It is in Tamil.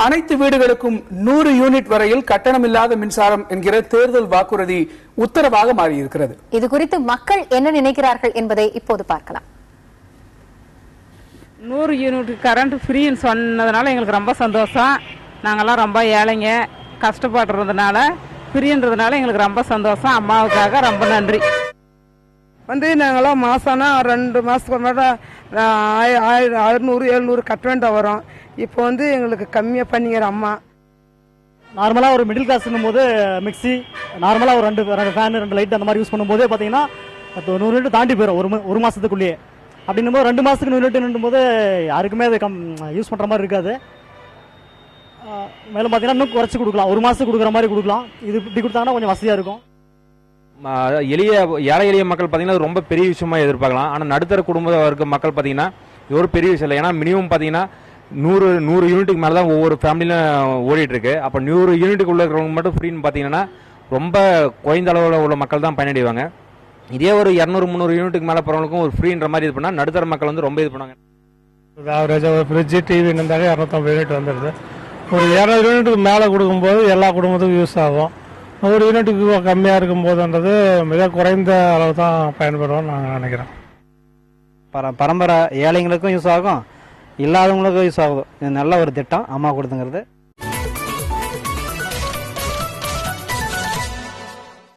அனைத்து வீடுகளுக்கும் 100 யூனிட் வரையில் கட்டணமில்லாத மின்சாரம் என்கிற தேர்தல் வாக்குறுதி உத்தரவாக மாறியிருக்கிறது. இது குறித்து மக்கள் என்ன நினைக்கிறார்கள் என்பதை இப்போது பார்க்கலாம். 100 யூனிட் கரண்ட் ஃப்ரீன்னு சொன்னதுனால எங்களுக்கு ரொம்ப சந்தோஷம். நாங்கெல்லாம் ரொம்ப ஏழைங்க, கஷ்டப்படுறதுனால ஃப்ரீன்றதுனால எங்களுக்கு ரொம்ப சந்தோஷம். அம்மாவுக்காக ரொம்ப நன்றி. நாங்களாம் மாசம்னா 2 மாசத்துக்கு முன்னாடி 600-700 கட்ட வேண்டாம் வரும். இப்போ எங்களுக்கு கம்மியாக பண்ணிக்கிற அம்மா. நார்மலாக ஒரு மிடில் கிளாஸ்னும் போது மிக்சி, நார்மலாக ஒரு 2 ஃபேன் 2 லைட் அந்த மாதிரி யூஸ் பண்ணும்போதே பார்த்தீங்கன்னா 100 யூனிட் தாண்டி போயிடும் ஒரு மாதத்துக்குள்ளேயே. அப்படின்னும் போது 2 மாதத்துக்கு 100 யூனிட் போது யாருக்குமே அது யூஸ் பண்ணுற மாதிரி இருக்காது. மேலும் பார்த்தீங்கன்னா இன்னும் குறைச்சி கொடுக்கலாம், 1 மாதத்துக்கு கொடுக்குற மாதிரி கொடுக்கலாம். இது இப்படி கொடுத்தாங்கன்னா கொஞ்சம் வசதியாக இருக்கும். ஏழை எளிய மக்கள் பார்த்தீங்கன்னா ரொம்ப பெரிய விஷயமா எதிர்பார்க்கலாம். ஆனால் நடுத்தர குடும்ப இருக்க மக்கள் பார்த்தீங்கன்னா இது ஒரு பெரிய விஷயம் இல்லை. ஏன்னா மினிமம் பார்த்தீங்கன்னா 100 யூனிட்டுக்கு மேலே தான் ஒவ்வொரு ஃபேமிலியும் ஓடிட்டு இருக்கு. அப்போ 100 யூனிட்டுக்கு உள்ள இருக்கிறவங்க மட்டும் ஃப்ரீன்னு பார்த்தீங்கன்னா ரொம்ப குறைந்த அளவில் உள்ள மக்கள் தான் பயனடைவாங்க. இதே ஒரு 200-300 யூனிட்டுக்கு மேலே போகிறவங்களுக்கும் ஒரு ஃப்ரீன்ற மாதிரி இது பண்ணால் நடுத்தர மக்கள் ரொம்ப இது பண்ணுவாங்க. ஆவரேஜாக ஒரு ஃப்ரிட்ஜு டிவி இருந்தாலே 250 யூனிட் வந்துடுது. ஒரு 200 யூனிட்டுக்கு மேலே கொடுக்கும்போது எல்லா குடும்பத்துக்கும் யூஸ் ஆகும். 100 யூனிட்டுக்கு கம்மியாக இருக்கும்போதுன்றது மிக குறைந்த அளவு தான் பயன்படுவோம் நாங்கள் நினைக்கிறோம். பரம்பரை ஏழைங்களுக்கும் யூஸ் ஆகும், இல்லாதவங்களுக்கும் யூஸ் ஆகும். இது நல்ல ஒரு திட்டம் அம்மா கொடுத்துங்கிறது.